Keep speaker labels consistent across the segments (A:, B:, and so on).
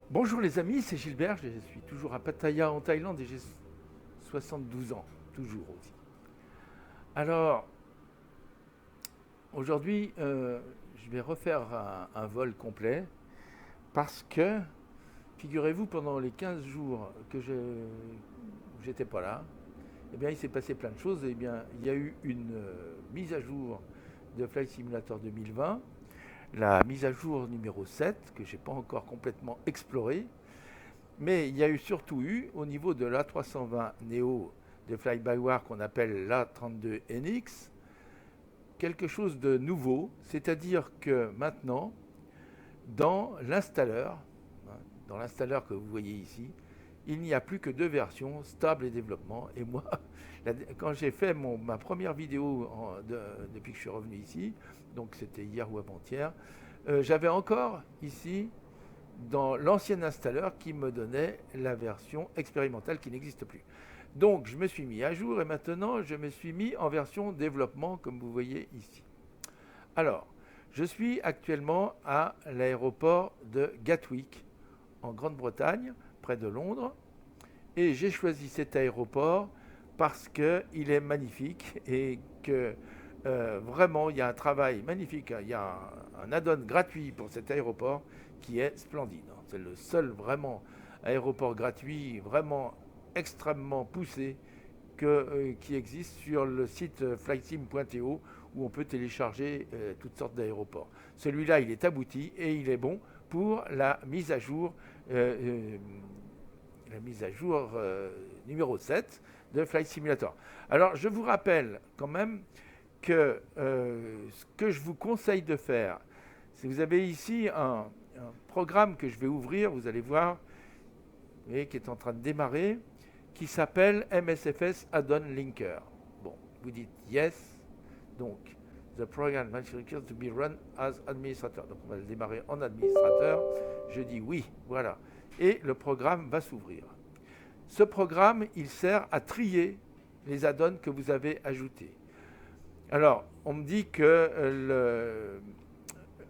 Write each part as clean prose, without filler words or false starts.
A: Bonjour les amis, c'est Gilbert, je suis toujours à Pattaya en Thaïlande et j'ai 72 ans, toujours aussi. Alors, aujourd'hui, je vais refaire un vol complet parce que, figurez-vous, pendant les 15 jours que j'étais pas là, eh bien, il s'est passé plein de choses. Eh bien, il y a eu une mise à jour de Flight Simulator 2020, la mise à jour numéro 7, que je n'ai pas encore complètement explorée. Mais il y a eu surtout eu, au niveau de l'A320 Neo de Fly-by-Wire qu'on appelle l'A32NX, quelque chose de nouveau, c'est-à-dire que maintenant, dans l'installeur, dans l'installeur que vous voyez ici, il n'y a plus que deux versions, stable et développement. Et moi, quand j'ai fait ma première vidéo depuis que je suis revenu ici, donc c'était hier ou avant-hier, j'avais encore ici dans l'ancien installeur qui me donnait la version expérimentale qui n'existe plus. Donc je me suis mis à jour et maintenant je me suis mis en version développement comme vous voyez ici. Alors, je suis actuellement à l'aéroport de Gatwick en Grande-Bretagne, près de Londres, et j'ai choisi cet aéroport parce qu'il est magnifique et que vraiment il y a un travail magnifique, il y a un add-on gratuit pour cet aéroport qui est splendide. C'est le seul vraiment aéroport gratuit, vraiment extrêmement poussé qui existe sur le site flightsim.to où on peut télécharger toutes sortes d'aéroports. Celui-là, il est abouti et il est bon pour euh, euh, la mise à jour numéro 7 de Flight Simulator. Alors, je vous rappelle quand même que ce que je vous conseille de faire, c'est vous avez ici un programme que je vais ouvrir, vous allez voir, vous voyez, qui est en train de démarrer, qui s'appelle MSFS Add-on Linker. Bon, vous dites yes, donc the program requires to be run as administrator. Donc on va le démarrer en administrateur. Je dis oui, voilà. Et le programme va s'ouvrir. Ce programme, il sert à trier les add-ons que vous avez ajoutés. Alors, on me dit que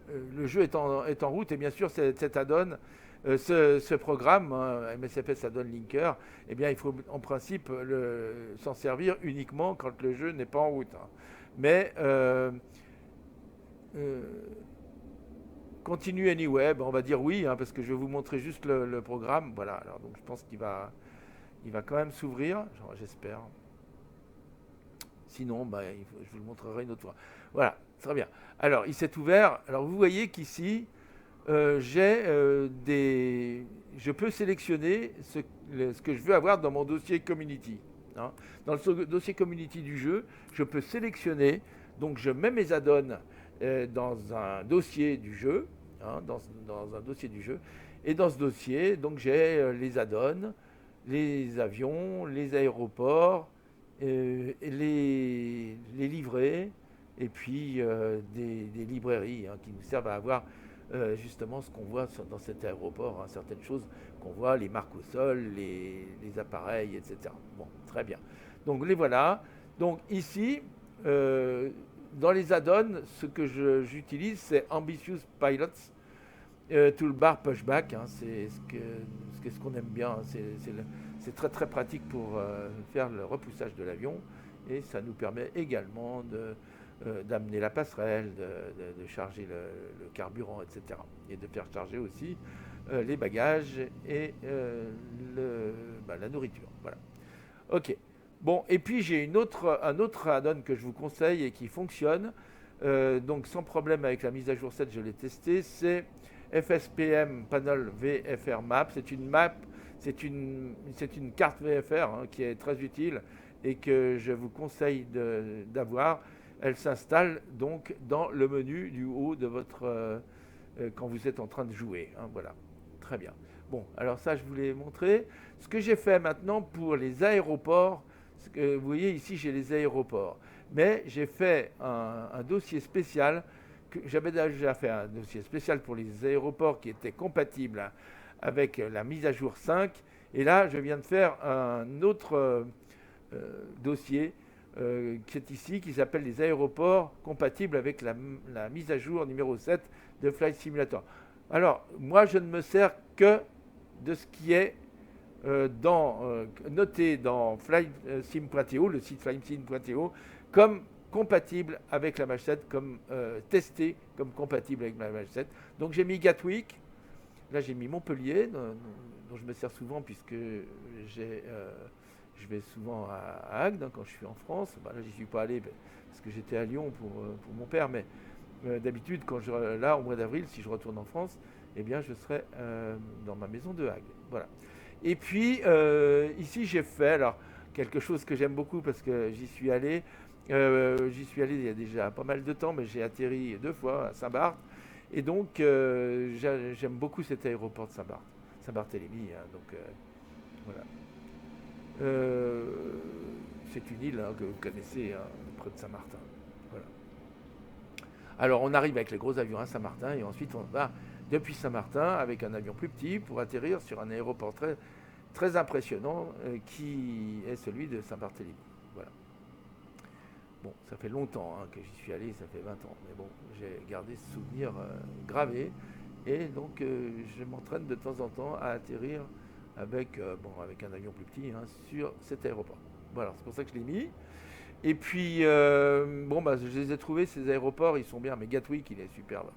A: le jeu est en route et bien sûr cet add-on, ce programme, MSFS Add-on Linker, eh bien il faut en principe s'en servir uniquement quand le jeu n'est pas en route. Mais euh, continue anyway, ben on va dire oui, parce que je vais vous montrer juste le programme. Voilà, alors donc je pense il va quand même s'ouvrir, j'espère. Sinon, bah, je vous le montrerai une autre fois. Voilà, très bien. Alors, il s'est ouvert. Alors, vous voyez qu'ici, je peux sélectionner ce que je veux avoir dans mon dossier community. Hein. Dans le dossier community du jeu, je peux sélectionner. Donc, je mets mes add-ons dans un dossier du jeu. Hein, dans un dossier du jeu. Et dans ce dossier, donc j'ai les add-ons, les avions, les aéroports, les livrets et puis des librairies qui nous servent à avoir justement ce qu'on voit dans cet aéroport, certaines choses qu'on voit, les marques au sol, les appareils, etc. Bon, très bien. Donc les voilà. Donc ici, dans les add-ons, ce que j'utilise, c'est Ambitious Pilots, Toolbar Pushback, c'est ce qu'on aime bien. C'est très très pratique pour faire le repoussage de l'avion et ça nous permet également d'amener la passerelle, de charger le carburant, etc. Et de faire charger aussi les bagages et la nourriture. Voilà. Ok. Bon, et puis j'ai un autre add-on que je vous conseille et qui fonctionne, donc sans problème avec la mise à jour 7, je l'ai testé, c'est FSPM Panel VFR Map. C'est une map, c'est une carte VFR qui est très utile et que je vous conseille d'avoir. Elle s'installe donc dans le menu du haut de votre quand vous êtes en train de jouer. Voilà, très bien. Bon, alors ça, je vous l'ai montré. Ce que j'ai fait maintenant pour les aéroports, vous voyez ici, j'ai les aéroports. Mais j'ai fait un dossier spécial, j'avais déjà fait un dossier spécial pour les aéroports qui étaient compatibles avec la mise à jour 5. Et là, je viens de faire un autre dossier qui est ici, qui s'appelle les aéroports compatibles avec la mise à jour numéro 7 de Flight Simulator. Alors, moi, je ne me sers que de ce qui est noté dans flysim.to, le site flysim.to, comme compatible avec la Mach 7, comme testé comme compatible avec la Mach 7. Donc j'ai mis Gatwick, là j'ai mis Montpellier, dont je me sers souvent puisque je vais souvent à Agde quand je suis en France. Là j'y suis pas allé parce que j'étais à Lyon pour mon père, mais d'habitude là au mois d'avril, si je retourne en France, eh bien je serai dans ma maison de Agde. Voilà. Et puis ici j'ai fait alors quelque chose que j'aime beaucoup parce que j'y suis allé il y a déjà pas mal de temps, mais j'ai atterri 2 fois à Saint-Barth. Et donc j'aime beaucoup cet aéroport de Saint-Barthélemy. Donc voilà. C'est une île que vous connaissez près de Saint-Martin. Voilà. Alors on arrive avec les gros avions à Saint-Martin et ensuite on va depuis Saint-Martin avec un avion plus petit pour atterrir sur un aéroport très, très impressionnant qui est celui de Saint-Barthélemy. Voilà. Bon, ça fait longtemps que j'y suis allé, ça fait 20 ans, mais bon, j'ai gardé ce souvenir gravé et donc je m'entraîne de temps en temps à atterrir avec un avion plus petit sur cet aéroport. Voilà, c'est pour ça que je l'ai mis. Et puis, je les ai trouvés, ces aéroports, ils sont bien, mais Gatwick, il est superbe.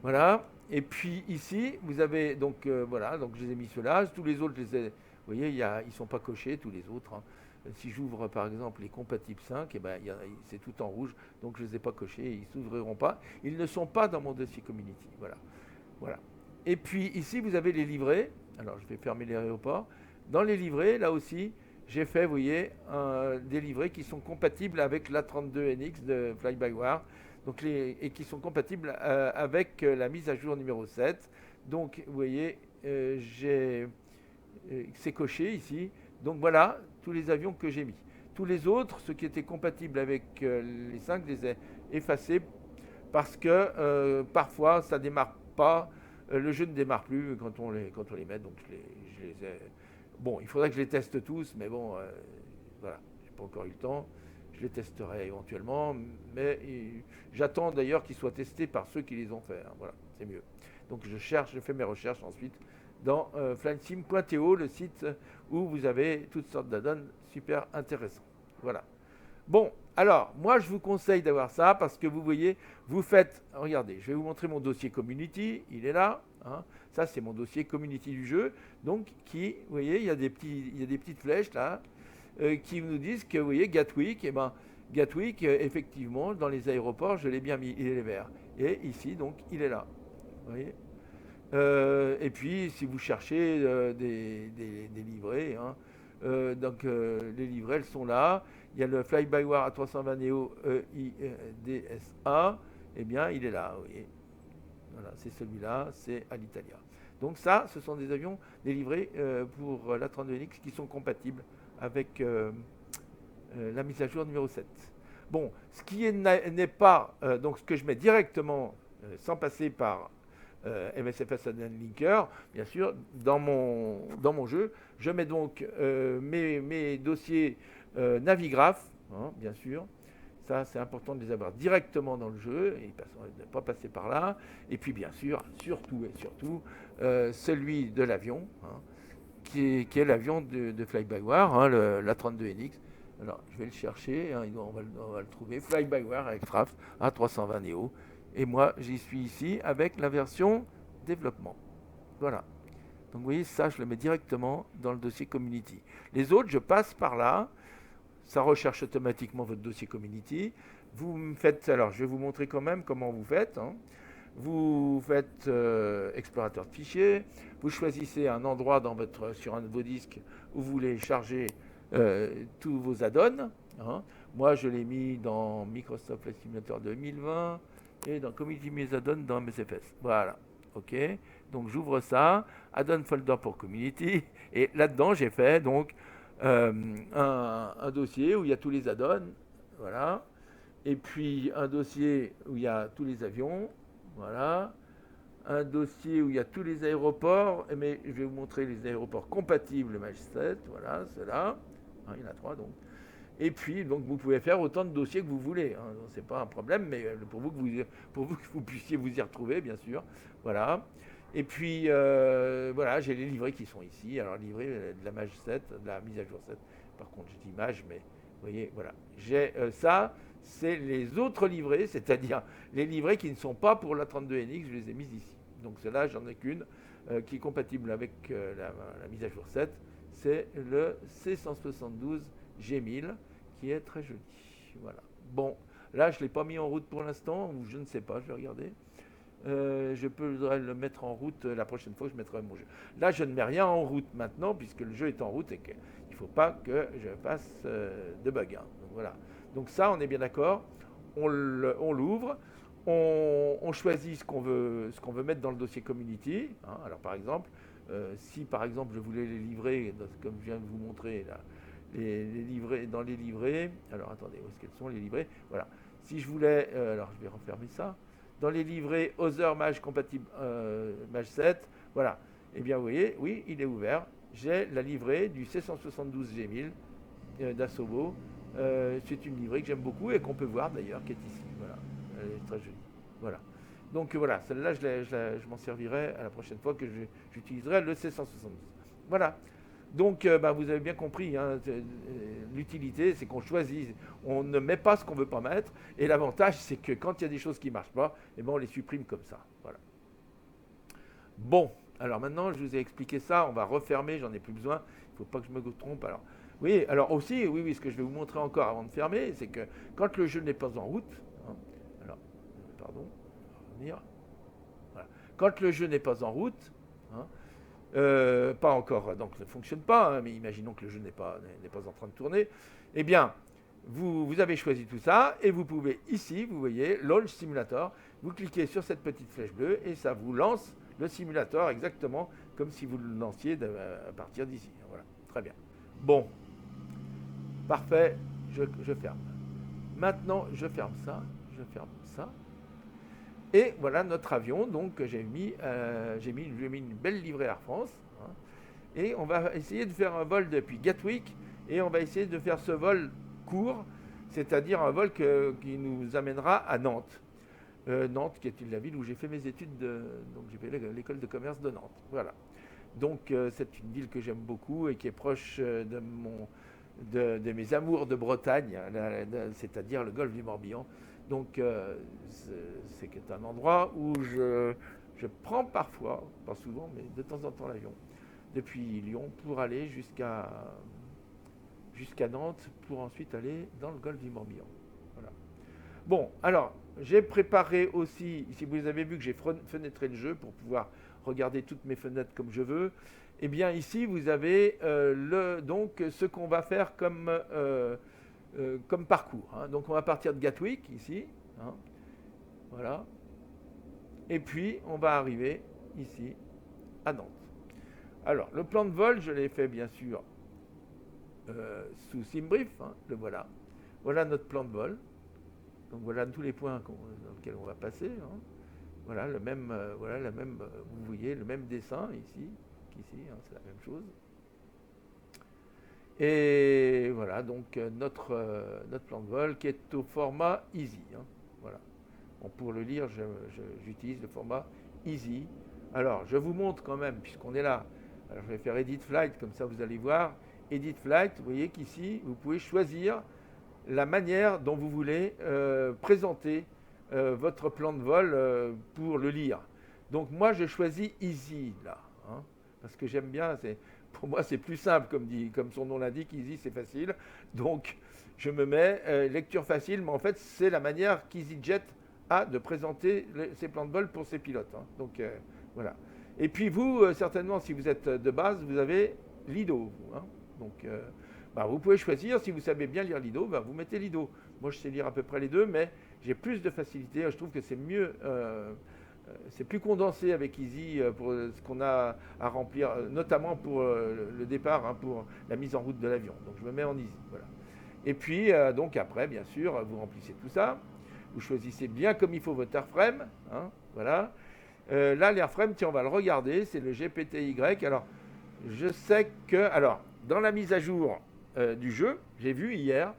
A: Voilà. Et puis ici, vous avez, donc je les ai mis ceux-là. Tous les autres, vous voyez, ils ne sont pas cochés, tous les autres. Si j'ouvre, par exemple, les compatibles 5, c'est tout en rouge, donc je ne les ai pas cochés, ils ne s'ouvriront pas. Ils ne sont pas dans mon dossier Community. Voilà. Et puis ici, vous avez les livrets. Alors, je vais fermer l'aéroport. Dans les livrets, là aussi, j'ai fait, vous voyez, des livrets qui sont compatibles avec l'A32NX de Fly-by-Wire, et qui sont compatibles avec la mise à jour numéro 7. Donc, vous voyez, c'est coché ici. Donc voilà, tous les avions que j'ai mis. Tous les autres, ceux qui étaient compatibles avec les 5, je les ai effacés parce que parfois, ça ne démarre pas. Le jeu ne démarre plus quand on les met, donc je les ai... Bon, il faudrait que je les teste tous, mais bon, voilà, j'ai pas encore eu le temps. Je les testerai éventuellement, mais j'attends d'ailleurs qu'ils soient testés par ceux qui les ont fait. Voilà, c'est mieux. Donc je fais mes recherches ensuite dans flysim.to, le site où vous avez toutes sortes d'add-ons super intéressants. Voilà. Bon, alors, moi, je vous conseille d'avoir ça parce que vous voyez, vous faites... Regardez, je vais vous montrer mon dossier Community. Il est là. Ça, c'est mon dossier Community du jeu. Donc, vous voyez, il y a des petites flèches là qui nous disent que, vous voyez, Gatwick, Gatwick, effectivement, dans les aéroports, je l'ai bien mis, il est vert. Et ici, donc, il est là. Vous voyez. Et puis, si vous cherchez des livrets, les livrets, elles sont là. Il y a le Fly-by-Wire A320 Neo EIDSA. Eh bien, il est là, vous voyez. Voilà, c'est celui-là, c'est Alitalia. Donc ça, ce sont des avions délivrés pour l'A32NX qui sont compatibles avec la mise à jour numéro 7. Bon, ce qui n'est pas, donc ce que je mets directement, sans passer par MSFS Add-on Linker, bien sûr, dans mon jeu, je mets donc mes dossiers Navigraph, bien sûr. Ça, c'est important de les avoir directement dans le jeu et ne pas passer par là. Et puis, bien sûr, surtout, celui de l'avion, qui est l'avion de Fly-by-Wire, l'A32NX. Alors, je vais le chercher, on va le trouver. Fly-by-Wire Aircraft A320 Neo. Et moi, j'y suis ici avec la version développement. Voilà. Donc, vous voyez, ça, je le mets directement dans le dossier Community. Les autres, je passe par là. Ça recherche automatiquement votre dossier Community. Vous me faites, alors je vais vous montrer quand même comment vous faites. Vous faites explorateur de fichiers. Vous choisissez un endroit sur un de vos disques où vous voulez charger tous vos add-ons. Moi, je l'ai mis dans Microsoft Flight Simulator 2020 et dans Community Mes Add-ons dans MSFS. Voilà. OK. Donc, j'ouvre ça. Add-on folder pour Community. Et là-dedans, j'ai fait donc un dossier où il y a tous les add-ons, voilà, et puis un dossier où il y a tous les avions, voilà, un dossier où il y a tous les aéroports, mais je vais vous montrer les aéroports compatibles Mach 7, voilà, ceux-là, il y en a 3 donc, et puis donc vous pouvez faire autant de dossiers que vous voulez, c'est pas un problème, mais pour vous que vous puissiez vous y retrouver, bien sûr, voilà. Et puis, voilà, j'ai les livrets qui sont ici. Alors, livrets de la Mage 7, de la mise à jour 7. Par contre, je dis Mage, mais vous voyez, voilà. J'ai ça, c'est les autres livrets, c'est-à-dire les livrets qui ne sont pas pour la 32NX, je les ai mis ici. Donc, celle-là, j'en ai qu'une qui est compatible avec la mise à jour 7. C'est le C172 G1000 qui est très joli. Voilà. Bon, là, je ne l'ai pas mis en route pour l'instant, ou je ne sais pas, je vais regarder. Je pourrais le mettre en route la prochaine fois que je mettrai mon jeu. Là, je ne mets rien en route maintenant, puisque le jeu est en route et qu'il ne faut pas que je fasse de bugs. Hein. Donc, voilà. Donc ça, on est bien d'accord. On l'ouvre. On choisit ce qu'on veut mettre dans le dossier community. Hein. Alors, par exemple, si par exemple je voulais les livrer, comme je viens de vous montrer là, les livrets, dans les livrets. Alors, attendez, où est-ce qu'elles sont les livrets? Voilà. Si je voulais, alors je vais refermer ça. Dans les livrets Other Mage compatible Mage 7, voilà. Eh bien, vous voyez, oui, il est ouvert. J'ai la livrée du C172 G1000 d'Asobo. C'est une livrée que j'aime beaucoup et qu'on peut voir d'ailleurs, qui est ici. Voilà. Elle est très jolie. Voilà. Donc voilà, celle-là, je m'en servirai à la prochaine fois que j'utiliserai le C172. Voilà. Donc, vous avez bien compris, hein, l'utilité, c'est qu'on choisit, on ne met pas ce qu'on ne veut pas mettre, et l'avantage, c'est que quand il y a des choses qui ne marchent pas, eh ben, on les supprime comme ça. Voilà. Bon, alors maintenant, je vous ai expliqué ça, on va refermer, j'en ai plus besoin, il ne faut pas que je me trompe. Alors, oui, alors aussi, oui, ce que je vais vous montrer encore avant de fermer, c'est que quand le jeu n'est pas en route, hein, alors, pardon, on va revenir. Voilà. Quand le jeu n'est pas en route, hein, pas encore, donc ça ne fonctionne pas, hein, mais imaginons que le jeu n'est pas en train de tourner. Eh bien, vous avez choisi tout ça et vous pouvez ici, vous voyez, Launch Simulator, vous cliquez sur cette petite flèche bleue et ça vous lance le simulateur exactement comme si vous le lanciez à partir d'ici. Voilà, très bien. Bon, parfait, je ferme. Maintenant, je ferme ça, Et voilà notre avion, donc j'ai mis une belle livrée Air France. Hein, et on va essayer de faire un vol depuis Gatwick et on va essayer de faire ce vol court, c'est-à-dire un vol qui nous amènera à Nantes. Nantes, qui est la ville où j'ai fait mes études, donc j'ai fait l'école de commerce de Nantes. Voilà. Donc c'est une ville que j'aime beaucoup et qui est proche de mes amours de Bretagne, c'est-à-dire le golfe du Morbihan. Donc c'est un endroit où je prends parfois, pas souvent, mais de temps en temps l'avion, depuis Lyon, pour aller jusqu'à Nantes, pour ensuite aller dans le golfe du Morbihan. Voilà. Bon, alors, j'ai préparé aussi, si vous avez vu que j'ai fenêtré le jeu pour pouvoir regarder toutes mes fenêtres comme je veux, eh bien ici vous avez donc ce qu'on va faire comme parcours. Hein. Donc on va partir de Gatwick ici, hein, voilà, et puis on va arriver ici à Nantes. Alors le plan de vol, je l'ai fait bien sûr sous SimBrief, hein, le voilà. Voilà notre plan de vol. Donc voilà tous les points dans lesquels on va passer. Hein. Voilà le même, vous voyez le même dessin ici, qu'ici, hein, c'est la même chose. Et voilà donc notre plan de vol qui est au format Easy. Hein, voilà. Bon, pour le lire, j'utilise le format Easy. Alors je vous montre quand même, puisqu'on est là. Alors je vais faire Edit Flight, comme ça vous allez voir. Edit Flight, vous voyez qu'ici vous pouvez choisir la manière dont vous voulez présenter votre plan de vol pour le lire. Donc moi je choisis Easy là, hein, parce que j'aime bien, pour moi c'est plus simple comme son nom l'indique, Easy c'est facile. Donc je me mets lecture facile, mais en fait c'est la manière qu'EasyJet a de présenter ses plans de vol pour ses pilotes. Hein. Donc voilà. Et puis vous, certainement si vous êtes de base, vous avez Lido. Hein. Donc vous pouvez choisir, si vous savez bien lire Lido, vous mettez Lido. Moi je sais lire à peu près les deux, mais j'ai plus de facilité, je trouve que c'est mieux, c'est plus condensé avec Easy pour ce qu'on a à remplir, notamment pour le départ, hein, pour la mise en route de l'avion. Donc je me mets en Easy, voilà. Et puis donc après, bien sûr, vous remplissez tout ça, vous choisissez bien comme il faut votre airframe, hein, voilà. Là l'airframe, tiens, on va le regarder, c'est le GPTY. Alors je sais que, alors dans la mise à jour du jeu, j'ai vu hier,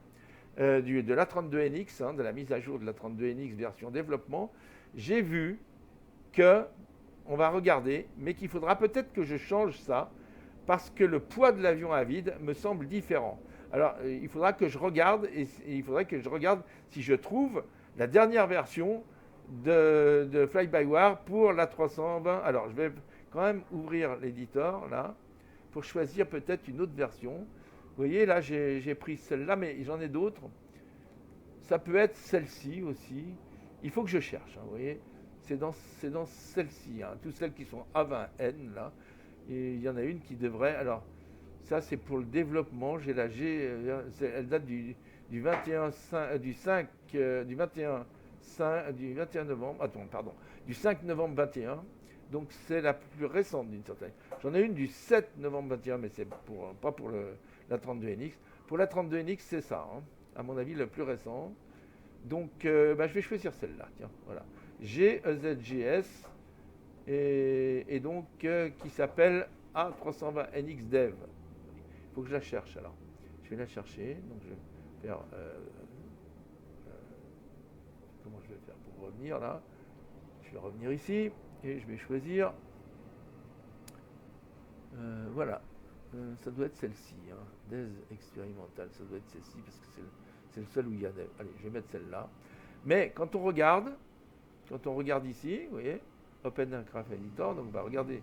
A: de l'A32NX, hein, de la mise à jour de l'A32NX version développement, j'ai vu que on va regarder, mais qu'il faudra peut-être que je change ça, parce que le poids de l'avion à vide me semble différent. Alors, il faudra que je regarde, et il faudrait que je regarde si je trouve la dernière version de Fly-by-Wire pour la 320. Alors, je vais quand même ouvrir l'éditeur, là, pour choisir peut-être une autre version. Vous voyez, là, j'ai pris celle-là, mais j'en ai d'autres. Ça peut être celle-ci aussi. Il faut que je cherche, hein, vous voyez. C'est dans celle-ci, hein, toutes celles qui sont A20N, là. Et il y en a une qui devrait... Alors, ça, c'est pour le développement. J'ai la G... elle date du 21 novembre... Attends, pardon. Du 5 novembre 21. Donc, c'est la plus récente d'une certaine... J'en ai une du 7 novembre 21, mais c'est pas pour la 32NX. Pour la 32NX, c'est ça, hein, à mon avis, le plus récent. Donc, je vais choisir celle-là. Tiens, voilà. GEZGS et donc qui s'appelle A320NX Dev. Il faut que je la cherche alors. Je vais la chercher. Donc, je vais faire. Comment je vais faire pour revenir là? Je vais revenir ici et je vais choisir. Voilà. Ça doit être celle-ci. Hein. Dev expérimental. Ça doit être celle-ci parce que c'est le seul où il y a Dev. Allez, je vais mettre celle-là. Mais quand on regarde ici, vous voyez, Open Aircraft Editor, donc on va regarder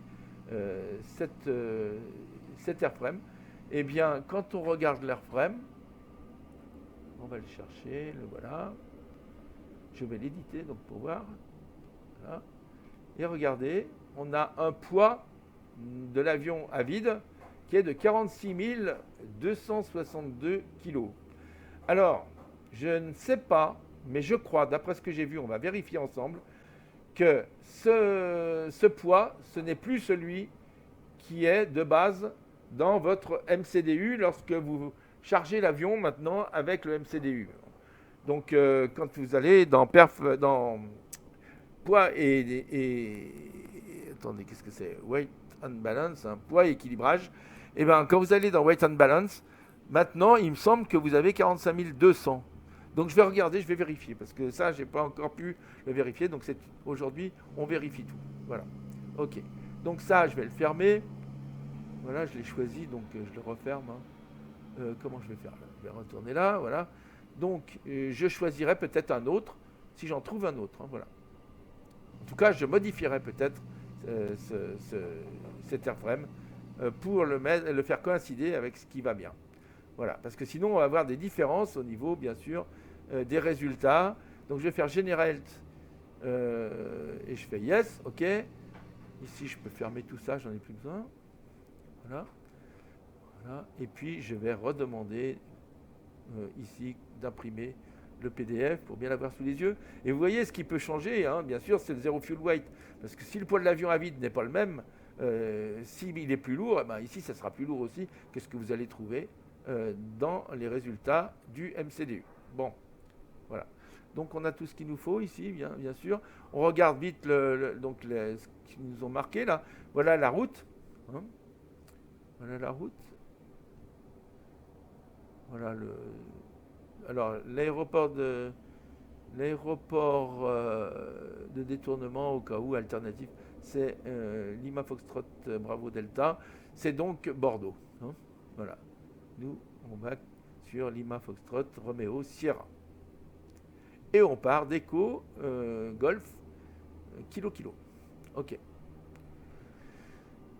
A: cet airframe. Eh bien, quand on regarde l'airframe, on va le chercher, le voilà. Je vais l'éditer donc pour voir. Voilà. Et regardez, on a un poids de l'avion à vide qui est de 46 262 kg. Alors, je ne sais pas, mais je crois, d'après ce que j'ai vu, on va vérifier ensemble, que ce poids, ce n'est plus celui qui est de base dans votre MCDU lorsque vous chargez l'avion maintenant avec le MCDU. Donc, quand vous allez dans poids attendez, qu'est-ce que c'est? Weight and balance, hein, poids et équilibrage. Et bien, quand vous allez dans Weight and balance, maintenant, il me semble que vous avez 45 200. Donc je vais regarder, je vais vérifier, parce que ça, je n'ai pas encore pu le vérifier. Donc aujourd'hui, on vérifie tout. Voilà. OK. Donc ça, je vais le fermer. Voilà, je l'ai choisi, donc je le referme. Hein. Comment je vais faire là? Je vais retourner là, voilà. Donc, je choisirai peut-être un autre, si j'en trouve un autre. Hein, voilà. En tout cas, je modifierai peut-être cet airframe pour le faire coïncider avec ce qui va bien. Voilà, parce que sinon, on va avoir des différences au niveau, bien sûr, des résultats. Donc, je vais faire Generate et je fais Yes, OK. Ici, je peux fermer tout ça, j'en ai plus besoin. Voilà. Voilà. Et puis, je vais redemander ici d'imprimer le PDF pour bien l'avoir sous les yeux. Et vous voyez, ce qui peut changer, hein, bien sûr, c'est le zero fuel weight. Parce que si le poids de l'avion à vide n'est pas le même, s'il est plus lourd, eh ben, ici, ça sera plus lourd aussi que ce que vous allez trouver dans les résultats du MCDU. Bon, voilà. Donc on a tout ce qu'il nous faut ici, bien sûr. On regarde vite ce qu'ils nous ont marqué là. Voilà la route. Hein. Voilà la route. Voilà alors l'aéroport de détournement au cas où alternatif, c'est Lima Foxtrot Bravo Delta. C'est donc Bordeaux. Hein. Voilà. Nous, on va sur Lima Foxtrot Romeo Sierra. Et on part d'Echo Golf Kilo. OK.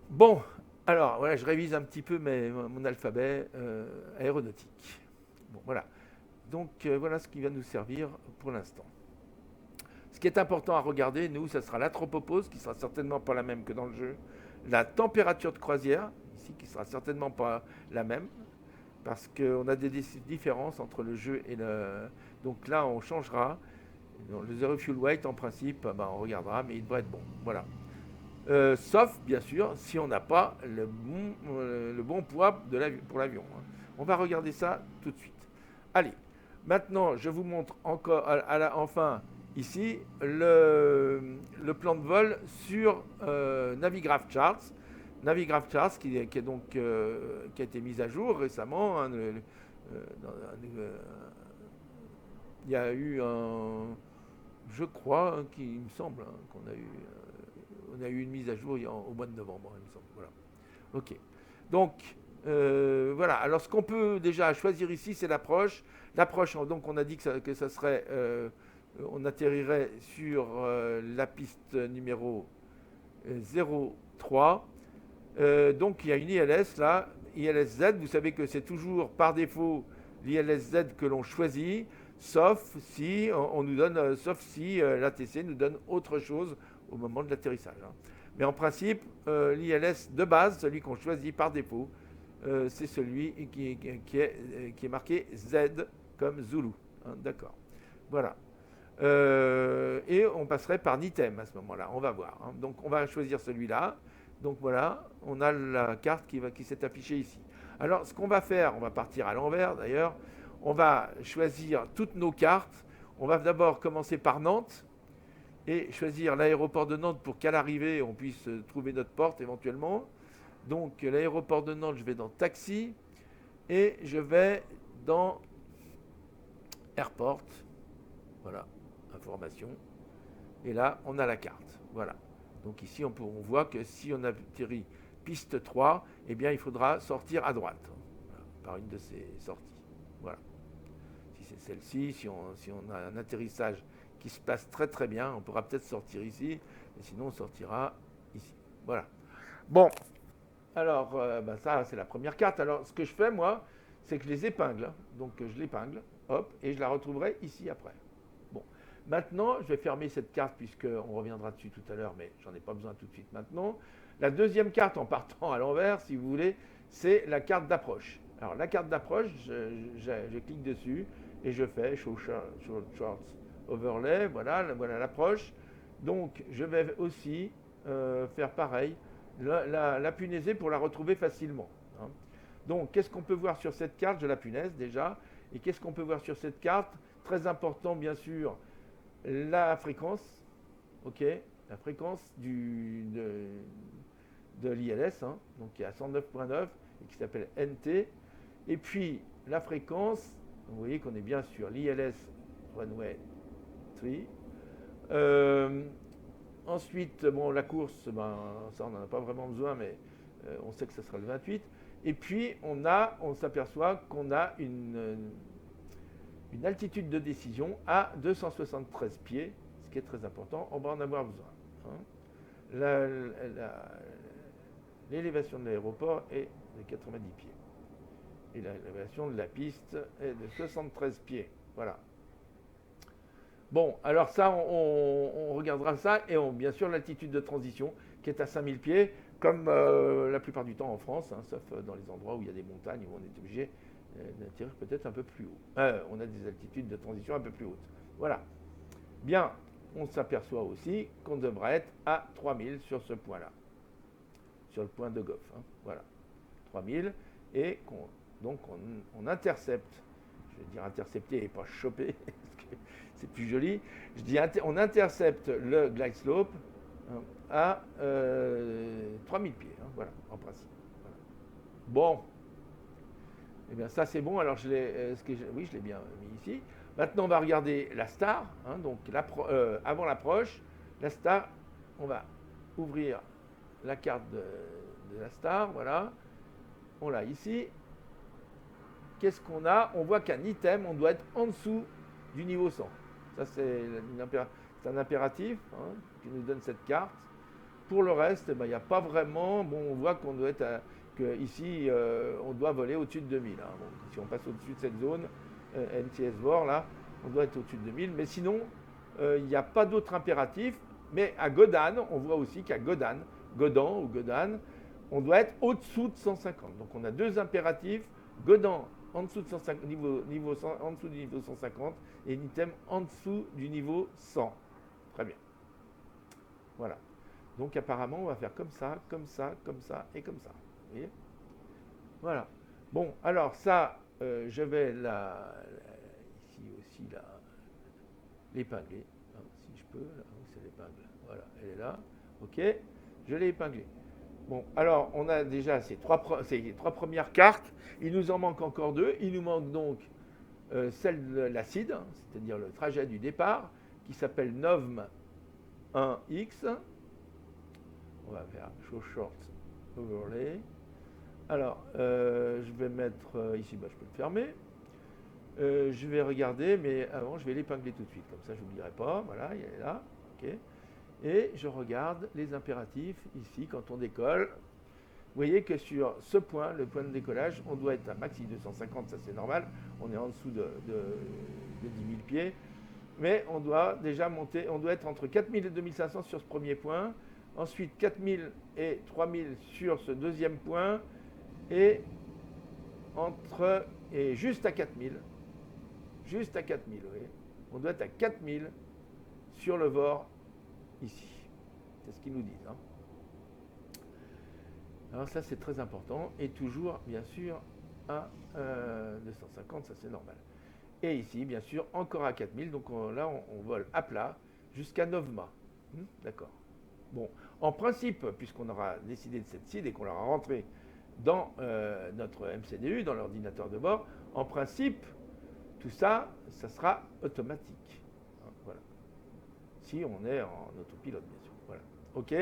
A: Bon, alors voilà, je révise un petit peu mon alphabet aéronautique. Bon, voilà. Donc voilà ce qui va nous servir pour l'instant. Ce qui est important à regarder, nous, ça sera l'anthropopause, qui sera certainement pas la même que dans le jeu. La température de croisière, ici, qui sera certainement pas la même, parce qu'on a des différences entre le jeu et le... Donc là, on changera. Le zero fuel weight, en principe, on regardera, mais il devrait être bon. Voilà. Sauf, bien sûr, si on n'a pas le bon poids pour l'avion. Hein. On va regarder ça tout de suite. Allez, maintenant, je vous montre encore, enfin, ici, le plan de vol sur Navigraph Charts. Navigraph Charts qui a été mise à jour récemment. Hein, il y a eu je crois, il me semble, hein, qu'on a eu on a eu une mise à jour au mois de novembre, il me semble. Voilà. Ok. Donc, voilà. Alors, ce qu'on peut déjà choisir ici, c'est l'approche. L'approche, donc, on a dit que ça serait... on atterrirait sur la piste numéro 03. Donc, il y a une ILS là, ILS-Z. Vous savez que c'est toujours par défaut l'ILS-Z que l'on choisit, sauf si on nous donne, sauf si l'ATC nous donne autre chose au moment de l'atterrissage. Hein. Mais en principe, l'ILS de base, celui qu'on choisit par défaut, c'est celui qui est marqué Z comme Zulu. Hein, d'accord. Voilà. Et on passerait par NITEM à ce moment-là. On va voir. Hein. Donc, on va choisir celui-là. Donc voilà, on a la carte qui s'est affichée ici. Alors, ce qu'on va faire, on va partir à l'envers d'ailleurs. On va choisir toutes nos cartes. On va d'abord commencer par Nantes et choisir l'aéroport de Nantes pour qu'à l'arrivée, on puisse trouver notre porte éventuellement. Donc, l'aéroport de Nantes, je vais dans Taxi et je vais dans Airport. Voilà, information. Et là, on a la carte. Voilà. Donc ici, on voit que si on atterrit piste 3, eh bien, il faudra sortir à droite, voilà, par une de ces sorties. Voilà. Si c'est celle-ci, si on a un atterrissage qui se passe très très bien, on pourra peut-être sortir ici, et sinon on sortira ici. Voilà. Bon, alors, ça, c'est la première carte. Alors, ce que je fais, moi, c'est que je les épingle. Donc, je l'épingle, hop, et je la retrouverai ici après. Bon. Maintenant, je vais fermer cette carte puisqu'on reviendra dessus tout à l'heure, mais j'en ai pas besoin tout de suite maintenant. La deuxième carte, en partant à l'envers, si vous voulez, c'est la carte d'approche. Alors, la carte d'approche, je clique dessus et je fais Show Charts Overlay. Voilà l'approche. Donc, je vais aussi faire pareil, la punaisée pour la retrouver facilement. Hein. Donc, qu'est-ce qu'on peut voir sur cette carte? J'ai la punaise déjà. Et qu'est-ce qu'on peut voir sur cette carte? Très important, bien sûr, la fréquence, ok, la fréquence de l'ILS, hein, donc qui est à 109.9 et qui s'appelle NT. Et puis la fréquence, vous voyez qu'on est bien sur l'ILS Runway 3. Ensuite, bon, la course, ça on n'en a pas vraiment besoin, mais on sait que ce sera le 28. Et puis on s'aperçoit qu'on a une altitude de décision à 273 pieds, ce qui est très important, on va en avoir besoin. Hein. L'élévation de l'aéroport est de 90 pieds. Et l'élévation de la piste est de 73 pieds. Voilà. Bon, alors ça, on regardera ça, et bien sûr l'altitude de transition qui est à 5000 pieds, comme la plupart du temps en France, hein, sauf dans les endroits où il y a des montagnes, où on est obligé d'atterrir peut-être un peu plus haut. On a des altitudes de transition un peu plus hautes. Voilà. Bien, on s'aperçoit aussi qu'on devrait être à 3000 sur ce point-là, sur le point de Goff. Hein. Voilà, 3000, et donc on intercepte, je vais dire intercepter et pas choper, parce que c'est plus joli, je dis on intercepte le glide slope, hein, à 3000 pieds, hein, voilà, en principe. Voilà. Bon. Eh bien, ça, c'est bon. Alors, oui, je l'ai bien mis ici. Maintenant, on va regarder la star. Hein, donc, avant l'approche, la star, on va ouvrir la carte de la star. Voilà. On l'a ici. Qu'est-ce qu'on a? On voit qu'à NITEM, on doit être en dessous du niveau 100. Ça, c'est un impératif, hein, qui nous donne cette carte. Pour le reste, il n'y a pas vraiment... Bon, on voit qu'on doit être... ici, on doit voler au-dessus de 2000. Hein. Bon, si on passe au-dessus de cette zone, NTS VOR, là, on doit être au-dessus de 2000. Mais sinon, il n'y a pas d'autre impératif. Mais à Godan, on voit aussi qu'à Godan, on doit être au-dessous de 150. Donc on a deux impératifs. Godan en dessous de 150, en dessous du niveau 150, et NITEM en dessous du niveau 100. Très bien. Voilà. Donc apparemment, on va faire comme ça, comme ça, comme ça et comme ça. Vous voyez? Voilà. Bon, alors ça, je vais ici aussi l'épingler. Hein, si je peux, là, c'est l'épingle. Voilà, elle est là. OK, je l'ai épinglée. Bon, alors on a déjà ces trois premières cartes. Il nous en manque encore deux. Il nous manque donc celle de l'acide, hein, c'est-à-dire le trajet du départ, qui s'appelle NOVM 1X. On va faire Show Short Overlay. Alors, je vais mettre ici, je peux le fermer. Je vais regarder, mais avant, je vais l'épingler tout de suite. Comme ça, je n'oublierai pas. Voilà, il est là. OK. Et je regarde les impératifs ici quand on décolle. Vous voyez que sur ce point, le point de décollage, on doit être à maxi 250, ça c'est normal. On est en dessous de 10 000 pieds. Mais on doit déjà monter, on doit être entre 4000 et 2500 sur ce premier point. Ensuite, 4000 et 3000 sur ce deuxième point. Et juste à 4000. Juste à 4000, vous voyez. On doit être à 4000 sur le VOR ici. C'est ce qu'ils nous disent. Hein. Alors ça c'est très important. Et toujours, bien sûr, à 250, ça c'est normal. Et ici, bien sûr, encore à 4000. Donc là, on vole à plat jusqu'à 9 mâts. D'accord. Bon, en principe, puisqu'on aura décidé de cette CID et qu'on l'aura rentré dans notre MCDU, dans l'ordinateur de bord, en principe, tout ça, ça sera automatique. Voilà. Si on est en autopilote, bien sûr. Voilà. OK.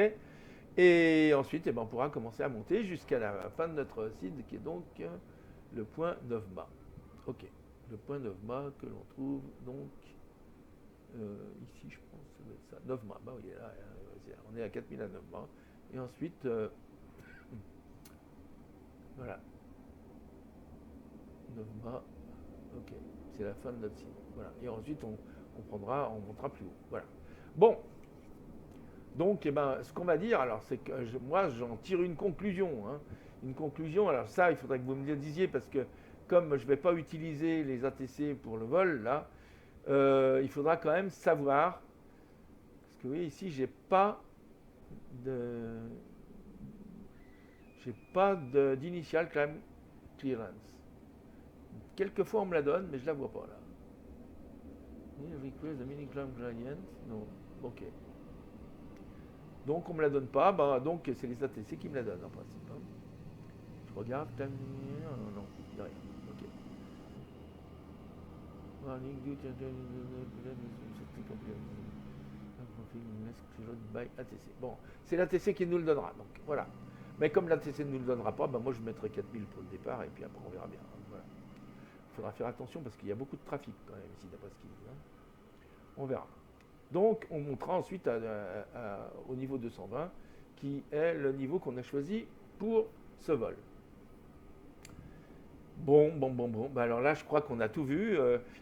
A: Et ensuite, on pourra commencer à monter jusqu'à la fin de notre CID, qui est donc le point 9 mâts. OK. Le point 9 mâts que l'on trouve donc ici, je pense, ça doit être ça. 9 mâts. Bah oui, là, on est à 4000 à 9 mâts. Et ensuite, voilà. 9 mâts. OK. C'est la fin de notre cycle. Voilà. Et ensuite, on montera plus haut. Voilà. Bon. Donc, ce qu'on va dire, alors, c'est que moi, j'en tire une conclusion. Hein. Une conclusion, alors ça, il faudrait que vous me le disiez, parce que comme je ne vais pas utiliser les ATC pour le vol, là, il faudra quand même savoir, parce que vous voyez, ici, j'ai pas d'initial climb clearance. Quelquefois, on me la donne, mais je ne la vois pas, là. Request the mini climb gradient. Non. OK. Donc, on ne me la donne pas. Donc, c'est les ATC qui me la donnent, en principe. Hein. Je regarde. Non, il n'y a rien. OK. Bon, c'est l'ATC qui nous le donnera. Donc, voilà. Mais comme l'ATC ne nous le donnera pas, moi, je mettrai 4000 pour le départ, et puis après, on verra bien. Hein. Voilà. Il faudra faire attention, parce qu'il y a beaucoup de trafic, quand même, ici, d'après ce qu'il dit. Hein. On verra. Donc, on montera ensuite au niveau 220, qui est le niveau qu'on a choisi pour ce vol. Bon. Alors là, je crois qu'on a tout vu.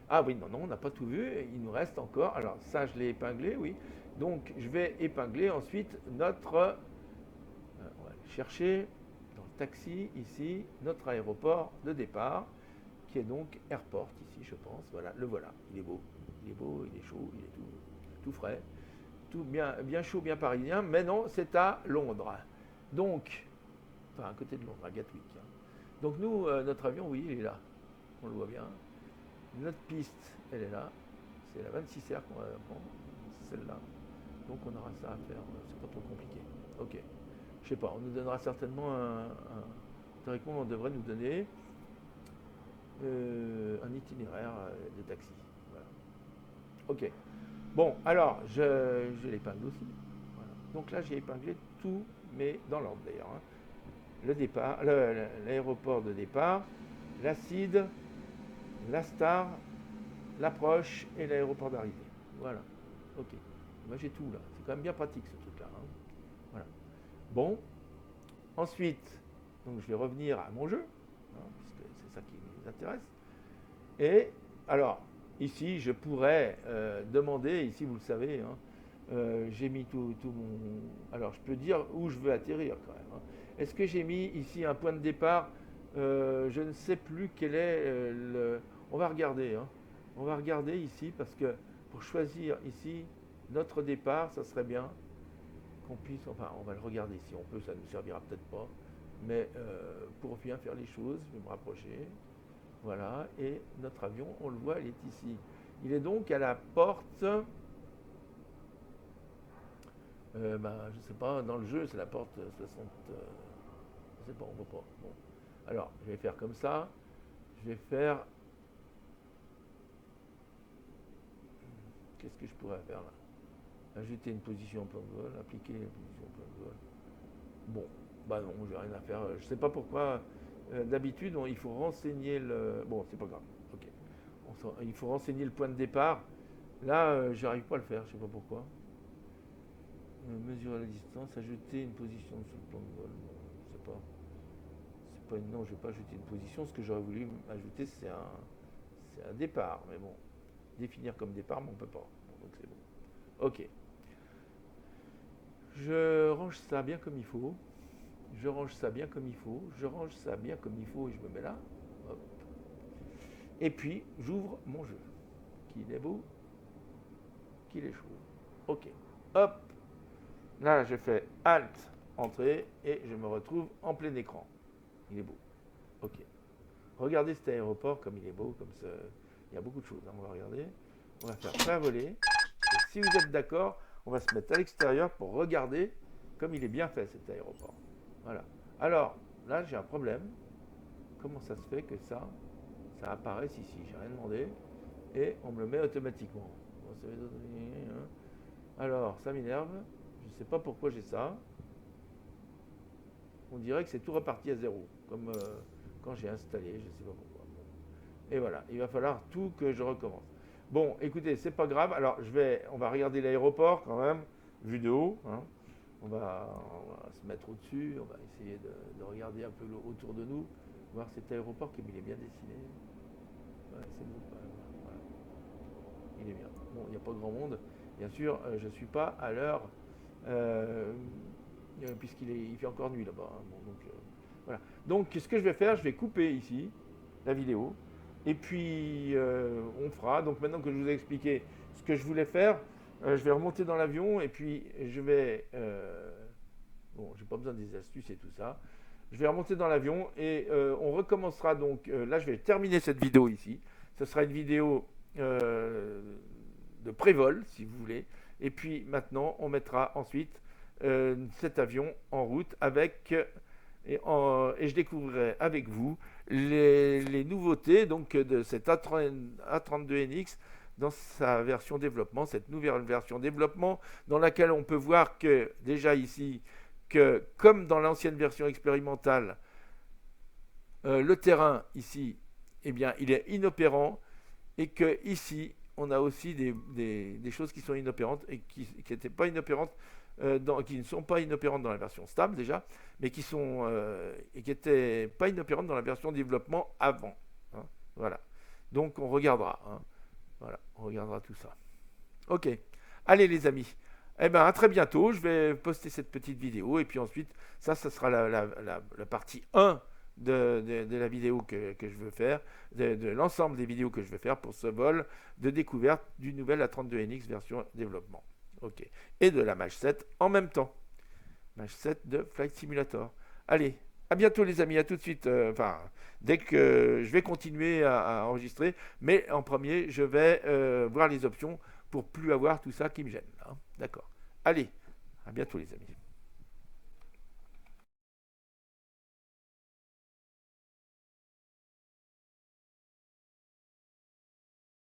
A: Ah oui, non, on n'a pas tout vu. Il nous reste encore. Alors ça, je l'ai épinglé, oui. Donc, je vais épingler ensuite notre... on va aller chercher dans le taxi, ici, notre aéroport de départ, qui est donc Airport, ici, je pense. Voilà, le voilà. Il est beau, il est chaud, il est tout frais. Tout bien chaud, bien parisien. Mais non, c'est à Londres. Donc, enfin, à côté de Londres, à Gatwick. Hein. Donc nous, notre avion, oui, il est là. On le voit bien. Notre piste, elle est là. C'est la 26R qu'on va prendre. C'est celle-là. Donc on aura ça à faire. C'est pas trop compliqué. OK. Je sais pas, on nous donnera certainement théoriquement, on devrait nous donner un itinéraire de taxi. Voilà. OK. Bon, alors, je l'épingle aussi. Voilà. Donc là, j'ai épinglé tout, mais dans l'ordre d'ailleurs. Hein. Le départ, l'aéroport de départ, la CID, la star, l'approche et l'aéroport d'arrivée. Voilà. OK. Moi j'ai tout là. C'est quand même bien pratique ce truc-là. Hein. Voilà. Bon. Ensuite, donc je vais revenir à mon jeu, hein, puisque c'est ça qui nous intéresse. Et alors, ici, je pourrais demander, ici vous le savez, hein, j'ai mis tout mon... Alors je peux dire où je veux atterrir quand même. Hein. Est-ce que j'ai mis ici un point de départ je ne sais plus quel est le... On va regarder. Hein. On va regarder ici parce que pour choisir ici notre départ, ça serait bien qu'on puisse... Enfin, on va le regarder si on peut, ça ne nous servira peut-être pas. Mais pour bien faire les choses, je vais me rapprocher. Voilà. Et notre avion, on le voit, il est ici. Il est donc à la porte... je ne sais pas, dans le jeu, c'est la porte 60... je ne sais pas, on ne voit pas. Bon. Alors, je vais faire comme ça. Je vais faire... Qu'est-ce que je pourrais faire là? Ajouter une position en plan de vol, appliquer la position en plan de vol. Bon, bah non, j'ai rien à faire. Je sais pas pourquoi. D'habitude, il faut renseigner le. Bon, c'est pas grave. Ok. Il faut renseigner le point de départ. Là, j'arrive pas à le faire. Je sais pas pourquoi. Mesurer la distance, ajouter une position sur le plan de vol. Bon, je sais pas. C'est pas une... Non, je vais pas ajouter une position. Ce que j'aurais voulu ajouter, c'est un départ. Mais bon, définir comme départ, mais on peut pas. Bon, donc c'est bon. Ok. Je range ça bien comme il faut. Je range ça bien comme il faut. Je range ça bien comme il faut et je me mets là. Hop. Et puis, j'ouvre mon jeu. Qu'il est beau, qu'il est chaud. Ok. Hop. Là, je fais Alt, Entrée, et je me retrouve en plein écran. Il est beau. Ok. Regardez cet aéroport comme il est beau, comme ça. Il y a beaucoup de choses. On va regarder. On va faire plein voler. Et si vous êtes d'accord, on va se mettre à l'extérieur pour regarder comme il est bien fait cet aéroport. Voilà. Alors, là, j'ai un problème. Comment ça se fait que ça apparaisse ici? J'ai rien demandé. Et on me le met automatiquement. Alors, ça m'énerve. Je ne sais pas pourquoi j'ai ça. On dirait que c'est tout reparti à zéro. Comme quand j'ai installé. Je ne sais pas pourquoi. Et voilà. Il va falloir tout que je recommence. Bon, écoutez, c'est pas grave. Alors, on va regarder l'aéroport quand même, vu de haut. Hein. On va se mettre au-dessus. On va essayer de regarder un peu autour de nous. Voir cet aéroport comme il est bien dessiné. Ouais, c'est beau. Voilà. Il est bien. Bon, il n'y a pas grand monde. Bien sûr, je ne suis pas à l'heure, puisqu'il fait encore nuit là-bas. Hein. Bon, donc, voilà. Donc, ce que je vais faire, je vais couper ici la vidéo. Et puis, on fera. Donc, maintenant que je vous ai expliqué ce que je voulais faire, je vais remonter dans l'avion et puis je vais. Bon, j'ai pas besoin des astuces et tout ça. Je vais remonter dans l'avion et on recommencera donc. Là, je vais terminer cette vidéo ici. Ce sera une vidéo de pré-vol, si vous voulez. Et puis maintenant, on mettra ensuite cet avion en route avec. Et je découvrirai avec vous les nouveautés donc, de cet A32NX dans sa version développement, cette nouvelle version développement dans laquelle on peut voir que déjà ici, que comme dans l'ancienne version expérimentale, le terrain ici, eh bien, il est inopérant et que ici, on a aussi des choses qui sont inopérantes et qui n'étaient pas inopérantes, qui ne sont pas inopérantes dans la version stable déjà, mais qui sont et qui n'étaient pas inopérantes dans la version développement avant. Hein, voilà. Donc on regardera. Hein, voilà, on regardera tout ça. Ok. Allez les amis. Eh bien, à très bientôt. Je vais poster cette petite vidéo et puis ensuite, ça sera la partie 1 de la vidéo que je veux faire, de l'ensemble des vidéos que je vais faire pour ce vol de découverte du nouvel A32NX version développement. Ok. Et de la Mach 7 en même temps. Mach 7 de Flight Simulator. Allez, à bientôt les amis, à tout de suite. Dès que je vais continuer à enregistrer, mais en premier, je vais voir les options pour plus avoir tout ça qui me gêne. Hein. D'accord. Allez, à bientôt les amis.